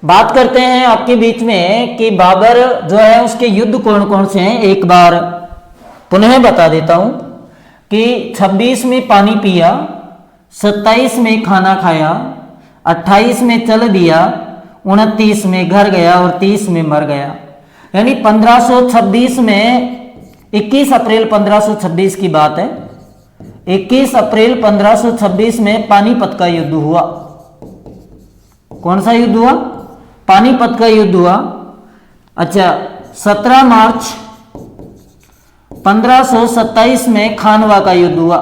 बात करते हैं आपके बीच में कि बाबर जो है उसके युद्ध कौन कौन से हैं। एक बार पुनः बता देता हूं कि 26 में पानी पिया, 27 में खाना खाया, 28 में चल दिया, 29 में घर गया और 30 में मर गया। यानी 1526 में 21 अप्रैल 1526 की बात है। 21 अप्रैल 1526 में पानीपत का युद्ध हुआ। कौन सा युद्ध हुआ? पानीपत का युद्ध हुआ। अच्छा, 17 मार्च 1527 में खानवा का युद्ध हुआ।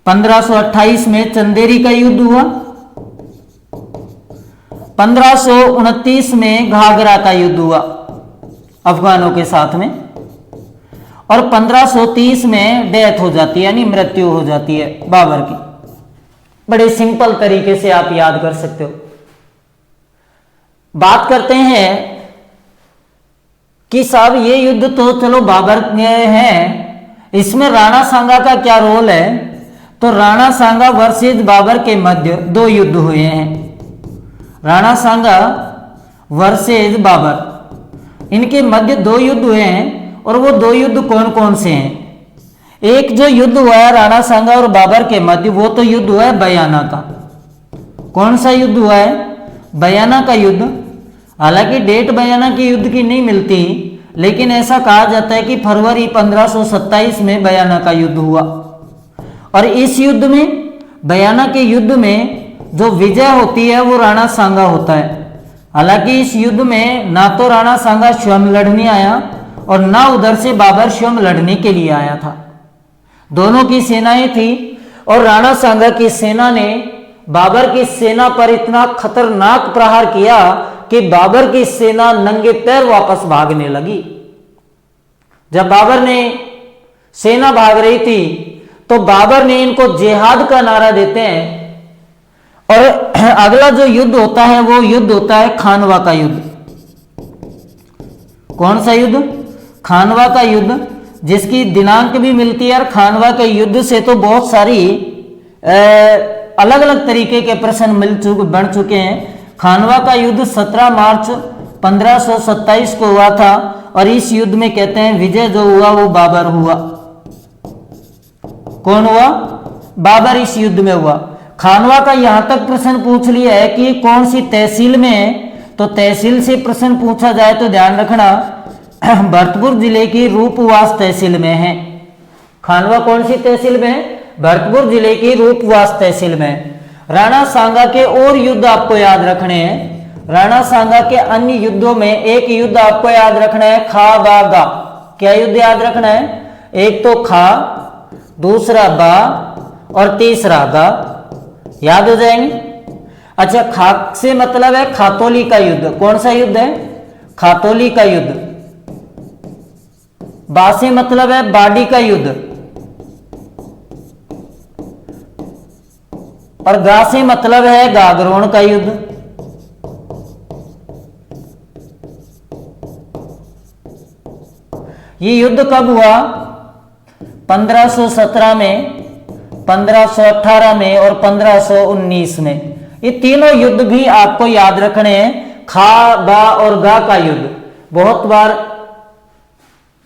1528 में चंदेरी का युद्ध हुआ। 1529 में घाघरा का युद्ध हुआ अफगानों के साथ में। और 1530 में डेथ हो जाती है, यानी मृत्यु हो जाती है बाबर की। बड़े सिंपल तरीके से आप याद कर सकते हो। बात करते हैं कि साहब ये युद्ध तो चलो बाबर के हैं, इसमें राणा सांगा का क्या रोल है? तो राणा सांगा वर्सेस बाबर के मध्य 2 युद्ध हुए हैं। राणा सांगा वर्सेस बाबर, इनके मध्य 2 युद्ध हुए हैं। और वो 2 युद्ध कौन कौन से हैं? एक जो युद्ध हुआ है राणा सांगा और बाबर के मध्य, वो तो युद्ध हुआ है बयाना का। कौन सा युद्ध हुआ है? बयाना का युद्ध। हालांकि डेट बयाना के युद्ध की नहीं मिलती, लेकिन ऐसा कहा जाता है कि फरवरी 1527 में बयाना का युद्ध हुआ। और इस युद्ध में, बयाना के युद्ध में जो विजय होती है वो राणा सांगा होता है। हालांकि इस युद्ध में ना तो राणा सांगा स्वयं लड़ने आया और ना उधर से बाबर स्वयं लड़ने के लिए आया था। दोनों की सेनाएं थी और राणा सांगा की सेना ने बाबर की सेना पर इतना खतरनाक प्रहार किया कि बाबर की सेना नंगे पैर वापस भागने लगी। जब बाबर ने सेना भाग रही थी तो बाबर ने इनको जिहाद का नारा देते हैं। और अगला जो युद्ध होता है वो युद्ध होता है खानवा का युद्ध। कौन सा युद्ध? खानवा का युद्ध, जिसकी दिनांक भी मिलती है। और खानवा के युद्ध से तो बहुत सारी अलग अलग तरीके के प्रश्न बन चुके हैं। खानवा का युद्ध 17 मार्च 1527 को हुआ था। और इस युद्ध में कहते हैं विजय जो हुआ वो बाबर हुआ। कौन हुआ? बाबर इस युद्ध में हुआ। खानवा का यहां तक प्रश्न पूछ लिया है कि कौन सी तहसील में है। तो तहसील से प्रश्न पूछा जाए तो ध्यान रखना, भरतपुर जिले की रूपवास तहसील में है। खानवा कौन सी तहसील में है? भरतपुर जिले की रूपवास तहसील में। राणा सांगा के और युद्ध आपको याद रखने हैं। राणा सांगा के अन्य युद्धों में एक युद्ध आपको याद रखना है, खा बा गा। क्या युद्ध याद रखना है? एक तो खा, दूसरा बा और तीसरा गा। याद हो जाएंगे। अच्छा, खा से मतलब है खातोली का युद्ध। कौन सा युद्ध है? खातोली का युद्ध। बा से मतलब है बाडी का युद्ध। और गा से मतलब है गागरोन का युद्ध। ये युद्ध कब हुआ? 1517 में, 1518 में और 1519 में। ये तीनों युद्ध भी आपको याद रखने हैं। खा, बा और गा का युद्ध बहुत बार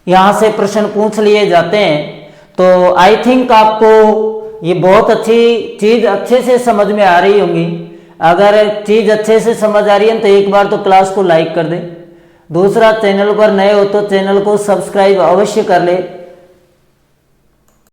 यहां से प्रश्न पूछ लिए जाते हैं। तो आई थिंक आपको ये बहुत अच्छी चीज अच्छे से समझ में आ रही होंगी। अगर चीज अच्छे से समझ आ रही है तो एक बार तो क्लास को लाइक कर दे। दूसरा, चैनल पर नए हो तो चैनल को सब्सक्राइब अवश्य कर ले।